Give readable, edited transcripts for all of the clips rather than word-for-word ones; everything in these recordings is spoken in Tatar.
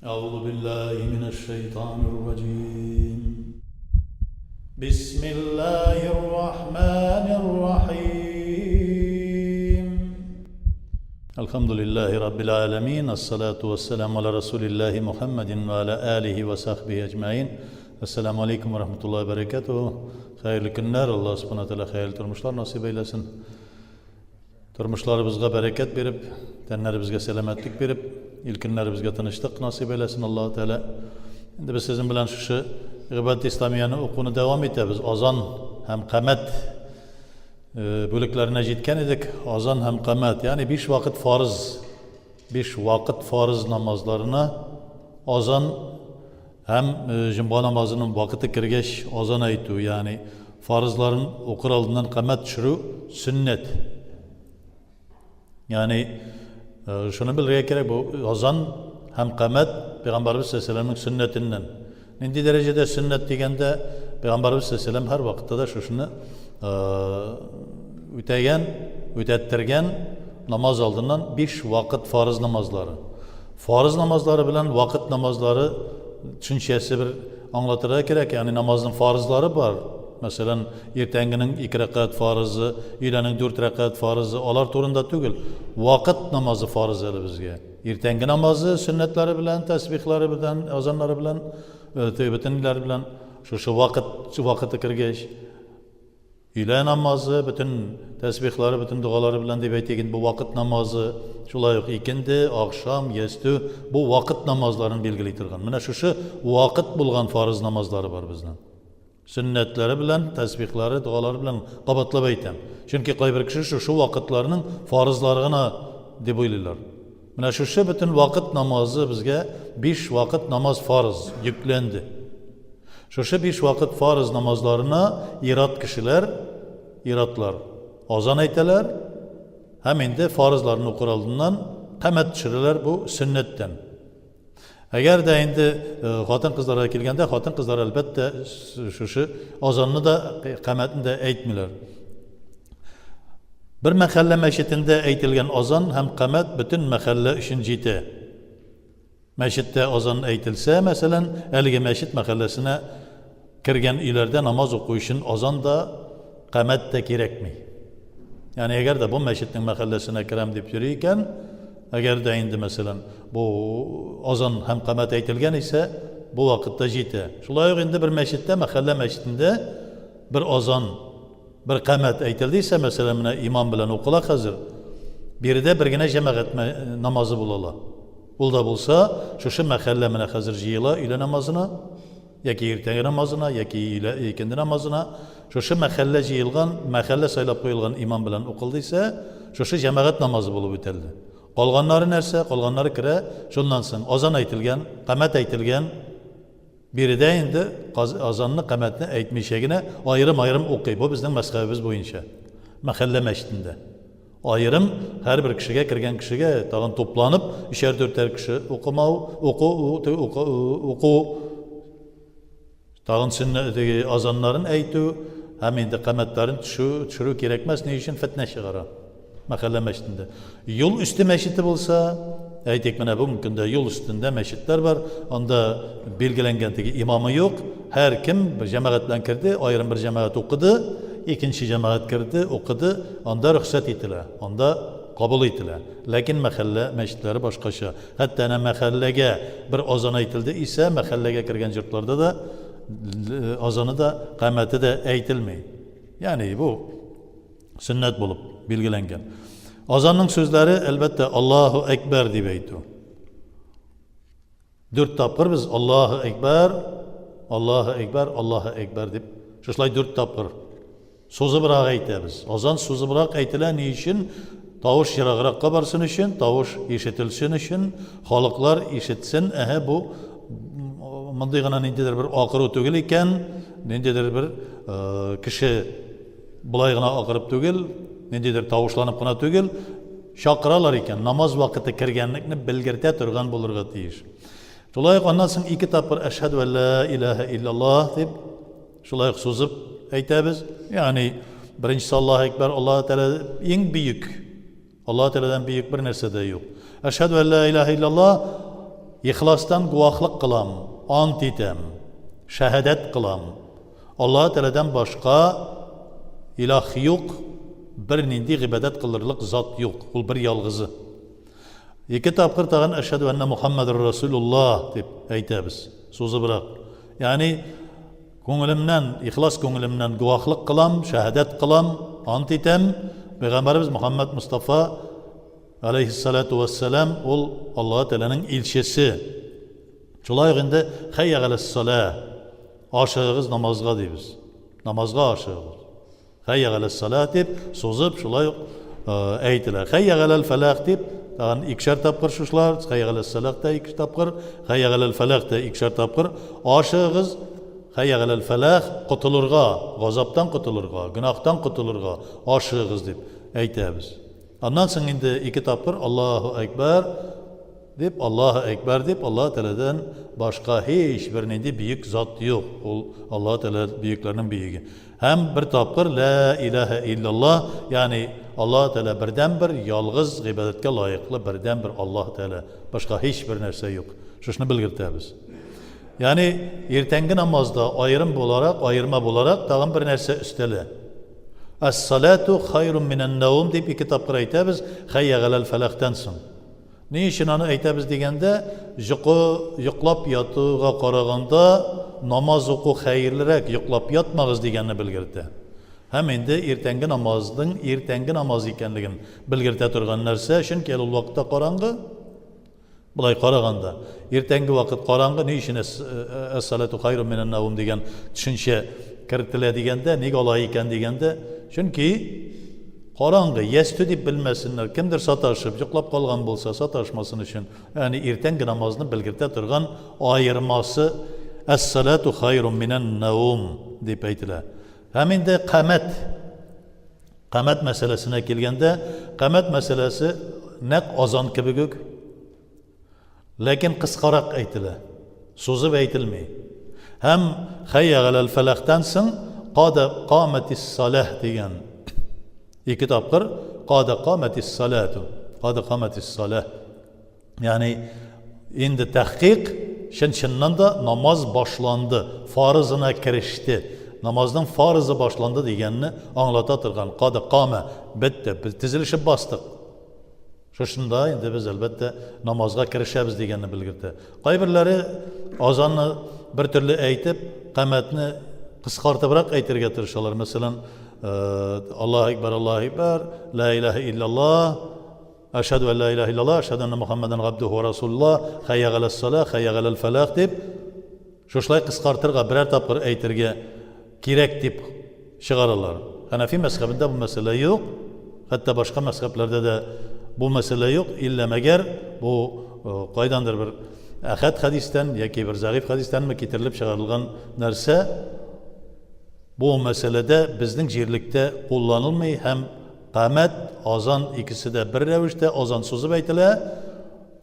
أعوذ بالله من الشيطان الرجيم. بسم الله الرحمن الرحيم. الحمد لله رب العالمين. الصلاة والسلام على رسول الله محمد وعلى آله وصحبه أجمعين. السلام عليكم ورحمة الله وبركاته. خير günler. Allah subhanahu teala hayırlı turmuşlar nasip eylesin. Turmuşlarımızga bereket berip, tenlerimizge selametlik berip, ilkinlerimizge tanıştık nasip eylesin Allah Teala. Şimdi biz sizin bilen şu İbadet-i İslamiye'nin okunu devam ettiğimiz azan hem kamet bölüklerine yetken edik. Azan hem kamet yani 5 vakit farz namazlarına azan hem jumba namazının vakiti kirgeç azan aytu yani farzların okur aldığından kamet şuru sünnet. Yani şunu bilmeye gerek bu azan hem kamet Peygamberimiz sallallahu aleyhi ve sellem'in sünnetinden. Nindi derecede sünnet degende Peygamberimiz sallallahu aleyhi ve sellem her vakitte de şunu ütettirgen namaz aldığından 5 vakit farz namazları. Farz namazları bilen vakit namazları çünkü bir anlatırlar gerek yani namazın farzları var. Mesela ertenginin 2 rekat farzı, ilanın 4 rekat farzı, olar turunda tügül. Vakit namazı farzı bizge. Ertengi namazı sünnetleri bilen, tesbihleri bilen, azanları bilen, bütünler bilen, şu vakiti kirgeç. İlan namazı, bütün tesbihleri, bütün duaları bilen deyip aytegen bu vakit namazı, şulay yok ikindi, akşam, yestü, bu vakit namazlarını belgileytirgen. Mine şu vakit bulgan farz namazları var bizden. Sünnetleri bilen, tesbihleri, duaları bilen qabatlab aytam. Çünkü bir kişi şu vakitlerinin farzlarına deb oylaylar. Mana şu bütün vakit namazı bizge 5 vakit namaz farz yüklendi. Şu 5 vakit farz namazlarına iratlar azan aytalar. Hemen de farzlarını okur aldığından qamat çiriler bu sünnetten. Eğer de indi hatın kızlara kelgende hatın kızlar elbette şu azanını da qamatını da aytmıyorlar. Bir mahalle meşitinde aytilgan azan hem qamat bütün mahalle için jite. Meşitte azan aytilse mesela elge meşit mahallesine kirgen ileride namaz okuyuşun azan da qamat da gerekmi. Yani eğer de bu meşitin mahallesine kirem deb yürüyken eğer de indi mesela bu azan hem qamat aytilgan ise bu vakitte jite. Şulay indi bir meşitte mahalle meşitinde bir azan bir qamat aytildiyse mesela mana imam bilan o'qila hazır. Biride birgina cemaat namazı bulala. Bulda bulsa şu mahalle mana hazır jiyila ile namazına yoki ertangi namazına yoki ikindi namazına şu mahalle jiyilgan mahalle saylab qo'yilgan imam bilan o'qildiysa şu cemaat namazı bo'lib o'tildi. Qolganlari narsa, qolganlari kira shundan so'ng azan aytilgan, qamat aytilgan biride endi azanni qamatni aytmishagina ayrim o'qiy. Bu bizning mazhabimiz bo'yicha. Mahalle meşitinde. Ayrım her bir kişiye kirgen kişiye tağın toplanıp işer dörtler kişi oku tağın azanların aytu hem indi qamatların düşürü gerekmez ne için fitne çıkara. Mahalle meşitinde. Yol üstü meşiti bulsa, aytek mana bugün de yol üstünde meşitler var. Onda belgilengendeki imamı yok. Her kim bir cemaat bilan kirdi, ayrım bir cemaat okudu, ikinci cemaat kirdi, okudu. Onda ruhsat etiler, onda kabul etiler. Lakin mahalle meşitleri başkaça. Hatta ana mahallege bir azan aytildi ise mahallege kirgen yurtlarda da azanı da qamati da aytilmaydi. Yani bu sünnet bulup bilgilengen. Azanın sözleri elbette Allahu Ekber deb aytu. 4 tapqir biz Allahu Ekber, Allahu Ekber, Allahu Ekber deb şuşlay 4 tapqir. So'zi biroq aytamiz. Azan so'zi biroq aytilar ne için? Tavuş yirag'roqqa barsin için, tavuş eshitilsin için, xalqlar eshitsin. Bu mındigina nindidir bir oqiruv tugil ekan, nindidir bir kishi bulaygina oqirib tugil, nindidir tavuşlanıp qana tugil, shaqiralar ekan, namoz vaqti kirganlikni bilgirta turgan bo'lirga teyish. Shulay ondan so'ng 2 tapir ashhadu an la ilaha illalloh deb shulay so'zib aytamiz. Yani birincisi Allahu Ekber, Allah Teala eng buyuk. Allah Teala'dan büyük bir narsa da yok. Eşhedü en la ilahe illallah ixlosdan guvohlik qilam, ant etam, shahadat qilam. Alloh taoladan boshqa iloh yo'q, bir nindi ibodat qilirlik zot yo'q, u bir yolg'izi. Ikki topqir tag'in ashhadu anna Muhammadur Rasululloh deb aytamiz. So'zi biroq, ya'ni ko'nglimdan, ixlos ko'nglimdan guvohlik qilam, shahadat qilam, ant etam, payg'ambarimiz Muhammad Mustafa alayhissalatu vassalam ol Alloh taolaning elchisi. Shulay endi hayya alas-solah, oshig'iz namozga deymiz. Namozga oshig'iz. Hayya alas-solah deb so'zib shulay aytilar. Hayya alal-falah deb tag'in ikkishar topqir shular, hayya alas-solah da ikki topqir, hayya alal-falah da ikkishar topqir. Oshig'iz hayya alal-falah qutulurga, g'azabdan qutulurga, gunohdan qutulurga oshig'iz deb aytamiz. Ondan so'ng endi ikki topqir Allohu akbar deb Allohu akbar deb Alloh taoladan boshqa hech bir nindi buyuk zot yo'q. U Alloh taolo buyuklarning buyugi. Ham bir topqir la ilaha illalloh, ya'ni Alloh taolo birdan bir yolg'iz ibodatga loyiqli birdan bir Alloh taolo, boshqa hech bir narsa yo'q. Shuni bildiramiz. Ya'ni ertangi namozda ayirma bo'laroq tag'in bir narsa ustali. As-salatu khayrun minan nawm deb ikki topqir aytamiz, hayya alal-falahdan so'ng. Ne için onu aytamiz deganda, yuqlab yotuga qaraganda namoz o'qu xayrliroq, yuqlab yotmag'iz deganni bildirdi. Ham endi ertangi namoz ekanligini bildirib turgan narsa, chunki u vaqtda qorong'i. Bulay qaraganda, ertangi vaqt qorong'i, ne için as-salatu khayrun minan nawm degan tushuncha kiritiladigan nega olay ekan deganda, chunki qorong'i, yesti deb bilmasinlar. Kimdir sataşıp, yuqlab qolgan bo'lsa, sataşmasın uchun, ya'ni ertangi namozni bildirib turgan ayirması as-salatu khayrun minan nawm deb aytilar. Ham endi qamat masalasine kelganda, qamat masalasi naq azon kibiguk, lekin qisqaroq aytilar. So'zib aytilmay. Ham hayya alal-falahdan so'ng qad qamatis-salah degan ikki topqir qad qamatis-salah. Ya'ni endi tahqiq shindan da namoz boshlandı, farzına kirishdi. Namozning farzi boshlandı deganni anglata turgan. Qad qama bitta biz tizilishib bosdik. Shunda endi biz albatta namozga kirishamiz deganni bildirdi. Qaybirlari azonni bir turli aytib, qamatni qisqartirib aytirga tirishadilar. Masalan, Allohu akbar, la ilaha illalloh, ashhadu an la ilaha illalloh, ashhadu anna Muhammadan abduhu va rasululloh, hayya alas-solah, hayya alal-falah deb shushlay qisqartirga birer topqir aytirga kerak deb chiqaradilar. Hanafi mazhabida bu masala yo'q. Hatta boshqa mazhablarda da bu masala yo'q. İlla magar bu qaydandir bir ahad hadisdan yoki bir zaif hadisdan mi keltirilib chiqarilgan narsa, bu masalada bizning yerlikda qo'llanilmay, ham qamat, azon ikkisida bir ravishda azon so'zib aytilar,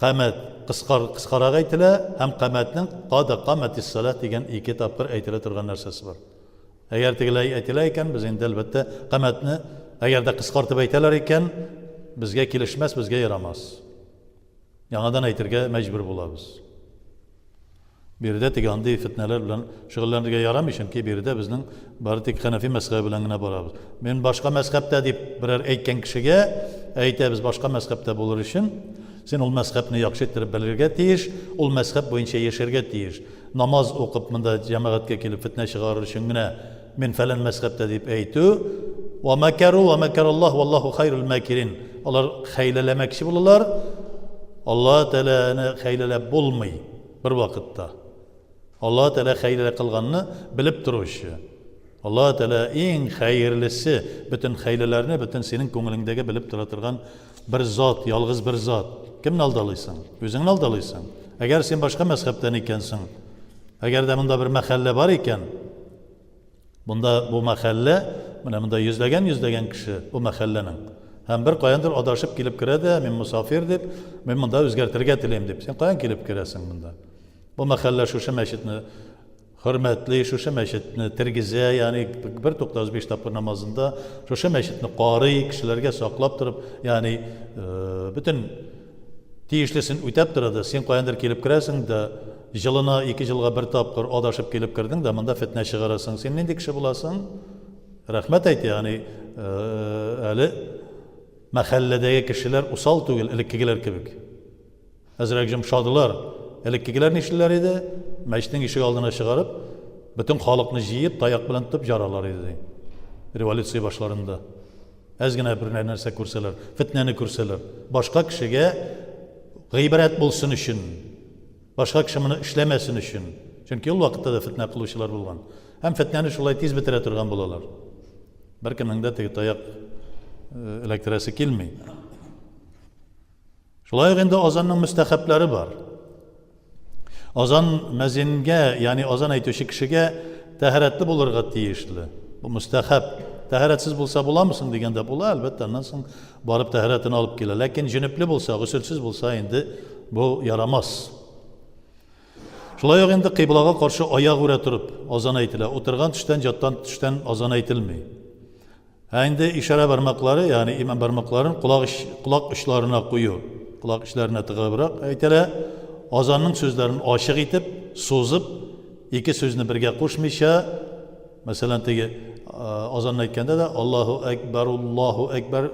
qamat qisqaroq aytilar, ham qamatning qad qamatis-salah degan ikki topqir aytila turgan narsasi bor. Agar tegilay aytilar ekan, biz endi albatta qamatni agarda qisqartib aytalar ekan, bizga kelishmas, bizga yaramas. Yangadan aytirga majbur bo'lamiz. Birida tegandi fitnalar bilan shug'ullanishga yaramayshki, birida bizning bartik Hanafi mazhabi bilangina boramiz. Men boshqa mazhabda deb biror aytgan kishiga aytamiz, boshqa mazhabda bo'lar uchun sen ul mazhabni yaxshi ettirib bilirga teyish, ul mazhab bo'yicha yasharga teyish. Namoz o'qib bunda jamoatga kelib fitna chiqarish uchungina men falan mazhabda deb aytu va makaru va makaralloh vallohu khayrul makirin. Ular xaylalamoqchi bo'lurlar. Alloh taolani xaylalab bo'lmay bir vaqtda. Alloh taolo xayrlar qilganni bilib turishi. Alloh taolo eng xayrlisi, bütün xayrlarni bütün sening ko'nglingdagi bilib turadigan bir zot, yolg'iz bir zot. Kimni aldalaysan? O'zingni aldalaysan. Agar sen boshqa mazhabdan ekansan, agarda bunda bir mahalla bor ekan, bunda bu mahalla, mana bunda yuzlagan kishi bu mahallaning ham bir qo'yandir adashib kelib kiradi, men musofir deb, men bunda o'zgartirga tilayim deb. Sen qo'yan kelib kirasan bunda. Bu mahalla şuşa meşitni hürmetli, şuşa meşitni tirgize, yani bir 95 topqir namazında şuşa meşitni qori kishilarga saqlab turib, yani bütün тиешлесен үтәп торады. Син каяндыр килеп керәсең дә, жылына 2 жылга бер тапкыр адашып килеп кердең дә, монда фитнә чыгарасың. Син нинди кеше буласың? Рәхмәт әйт, ягъни әле мәхәлләдәге кешеләр усал түгел, элеккегеләр кебек. Әзрәк йомшадылар. Элеккегеләр нишләр иде? Мәчетнең ишек алдына чыгарып, бөтен халыкны җыеп, таяк белән тотып жаралар иде. Революция башларында. Әз генә бер нәрсә күрсәләр, фитнәне күрсәләр, башка кешегә гыйбрәт булсын өчен, башка кеше моны эшләмәсен өчен. Чөнки ул вакытта да фитнә кылучылар булган. Һәм фитнәне шулай тиз бетерә торган булалар. Беркемнең дә теге таяк эләктерәсе килми. Шулай ук инде азанның мөстәхәпләре бар. Азан мәзингә, ягъни азан әйтүче кешегә тәһарәтле булырга тиешле. Бу мөстәхәп. Тәһарәтсез булса буламысың дигәндә була, әлбәттә, аннан соң барып тәһарәтен алып килә. Ләкин җөнепле булса, гусөлсез булса инде бу ярамас. Шулай ук инде кыйблага каршы аяк үрә турып азан әйтелә. Утырган төштән, яттан төштән азан әйтелми. Инде ишара бармаклары, ягъни иман бармакларын кулак очларына кую, кулак очларына тыгыбрак әйтелә. Азанның сүзләрен ачык итеп, сузып, ике сүзне бергә кушмыйча, мәсәлән, теге азан әйткәндә дә Аллаһу әкбәр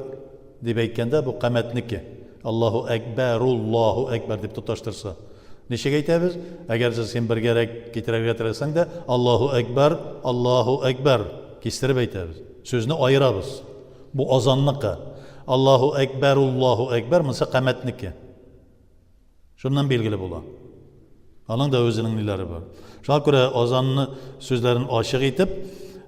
дип әйткәндә бу камәтнеке. Аллаһу әкбәр дип тоташтырса. Ничек әйтәбез? Әгәр син бергәрәк китерергә теләсәң дә Аллаһу әкбәр кистереп әйтәбез. Сүзне айырабыз. Бу азанныкы. Аллаһу әкбәр монсы камәтнеке. Шуннан билгеле була. Аның да өзенең ниләре бар. Шуңа күрә азанны сүзләрен ачык итеп,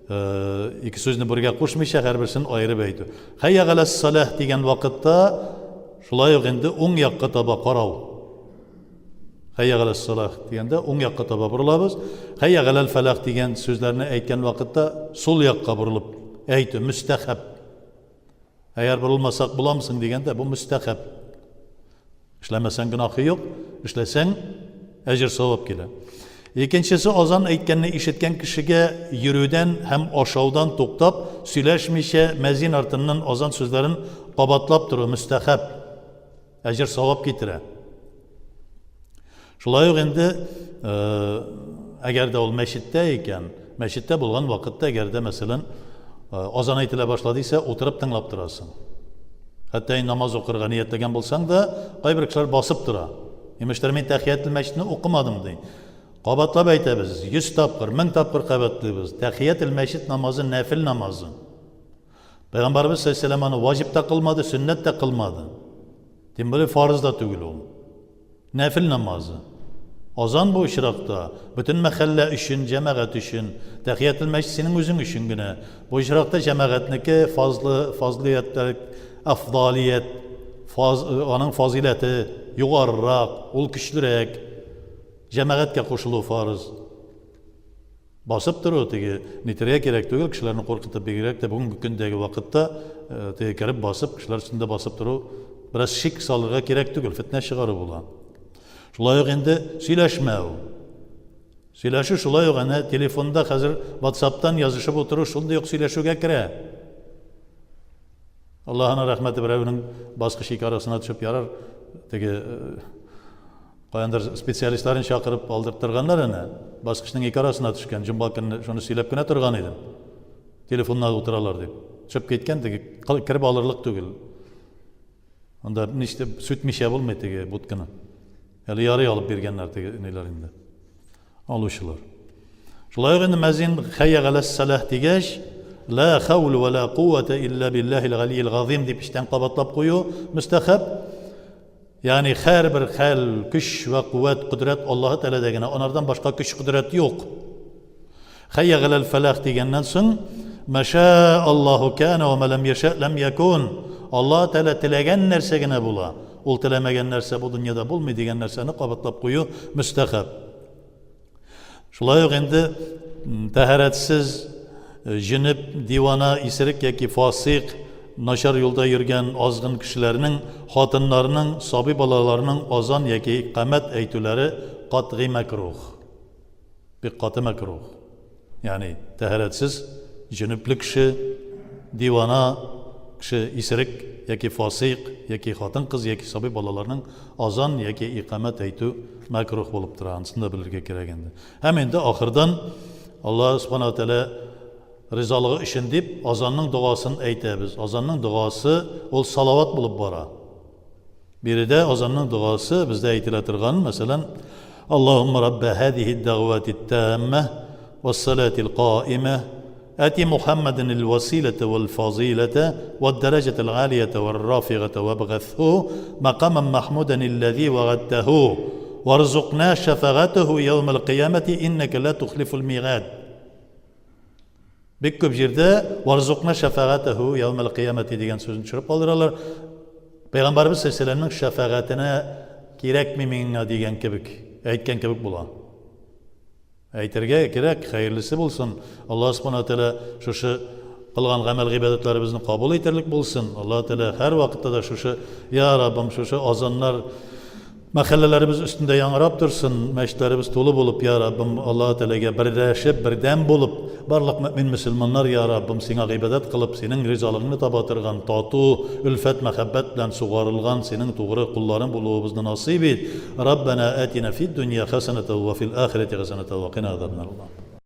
ике сүзне бергә кушмыйча һәрберсен аерып әйтү. Хәйя галәс салах дигән вакытта шулай ук инде уң якка таба карау. Хәйя галәс салах дигәндә уң якка таба борылабыз. Хәйя галәл фалах дигән сүзләрне әйткән вакытта сул якка борылып әйтү мөстәхәп. Әгәр борылмасак буламысың дигәндә бу мөстәхәп. Эшләмәсәң гөнаһы юк, эшләсәң әҗер савап килә. Икенчесе азан әйткәнне ишеткән кешегә йөрүдән һәм ашаудан туктап, сөйләшмичә мәзин артыннан азан сүзләрен кабатлап тору мөстәхәп. Әҗер савап китерә. Шулай ук инде әгәр дә ул мәчеттә икән, мәчеттә булган вакытта әгәр дә мәсәлән азан әйтелә башладıysa утырып тыңлап торасың. Хәтта намаз укырга ниятләгән булсаң да, кайбер кешеләр басып тора. Имештер мен тәхиятул мәчетне укымадым ди. Кабатлап әйтәбез, 100 тапкыр, 1000 тапкыр кабатлыйбыз. Тәхиятул мәчет намазы нәфил намазы. Пәйгамбәрбез саллаллаһу алейһи ва саллям ваҗиб та кылмады, сөннәт та кылмады. Тем более фарыз да түгел ул. Нәфил намазы. Азан бу ишракта, бөтен мәхәллә өчен, җәмәгать өчен, тәхиятул мәчет синең үзең өчен генә. Бу ишракта җәмәгатьнеке фазлиятләр, афдалият, аның фазиләте югарырак, ул көчлерәк. Җәмәгатькә кушылу фарыз. Басып тору теге нитерәгә кирәк түгел, кешеләрне куркытып бигрәк тә бүгенге көндәге вакытта теге кереп басып, кешеләр өстендә басып тору бераз шик салырга кирәк түгел, фитнә чыгару була. Шулай ук инде сөйләшмәү. Сөйләшү шулай ук әнә телефонда хәзер WhatsApp'тан язышып утыру шундый ук сөйләшүгә керә. Аллаһына рәхмәте берәүнең баскыч арасына төшеп ярар, теге каяндыр специалистларын чакырып алдырттырганнар әнә. Баскычның арасына төшкән, җомга көнне шуны сөйләп кенә торган идем. Телефонна утыралар дип. Төшеп киткән, теге киреп алырлык түгел. Анда ништеп сүтмичә булмый теге будканы. Әле ярый алып биргәннәр теге ниләр инде. Алучылар. Шулай ук инде мәзин хәйя галәс салах дигәч, ла хаул ва ла куввата илля биллаһил галиyyil газим дип иштән кабатлап кую мөстәхәб. Ягъни һәрбер хәл, көч ва кувват, кудрат Аллаһ Тәгаләдә генә, анардан башка көч кудрат юк. Хәйя галәл фалах дигәннән соң, маша Аллаһу кана ва ма лам яша лам якун. Аллаһ Тәгалә теләгән нәрсә генә була. Ул теләмәгән нәрсә бу дөньяда булмый дигән нәрсәне кабатлап кую мөстәхәб. Шулай ук инде тәһарәтсез, җинеп, дивана, исерек яки фасык, начар юлда йөргән азгын кешеләрнең, хатыннарның, сабый балаларның азан яки икъамәт әйтүләре катгый макрух. Бик каты макрух. Ягъни тәһарәтсез, җинепле кеше, дивана кеше, исерек яки фасык, яки хатын-кыз, яки сабый балаларның азан яки иқамат әйтү мәкрух булып тора. Анысын да белергә кирәк инде. Һәм инде ахырдан Аллаһ Субханаһу ва Тааля ризалыгы өчен дип азанның дуасын әйтәбез. Азанның дуасы ул салават булып бара. Биредә азанның дуасы бездә әйтелә торган, мәсәлән, Аллаһумма рабба һадиһи д-дәгъвати т-тамма вас-салати л-қаимә آتي محمد الوسيلة والفضيلة والدرجة العالية والرافعة وابعثه مقاما محمودا الذي وعدته وارزقنا شفاعته يوم القيامة إنك لا تخلف الميعاد. Бик күп җирдә وارزقنا شفاعته يوم القيامة дигән сүзне төшереп калдыралар. Пәйгамбәрбез сәлләлләһу шәфагатенә кирәкми миңа дигән кебек, әйткән кебек була. Әйтергә кирәк, хәерлесе булсын. Аллаһ Субханаһу ва Тааля шушы кылган гамәл гыйбадәтләребезне кабул итерлек булсын. Аллаһ Тааля һәр вакытта да шушы я Раббым шушы азаннар мәхәлләләребез өстендә яңгырап торсын, мәчетләребез тулы булып, я Раббым, Аллаһ Таалагә берләшеп, бердәм булып, барлык мөмин мөселманнар, я Раббым, сиңа гыйбадәт кылып, синең ризалыгыңны таба торган, тату, үлфәт, мәхәббәт белән сугарылган, синең тугры кулларың булуыбызны насыйп ит. Раббана атина фид дөнья хасанатан ва фил ахирати хасанатан ва кина азабнар.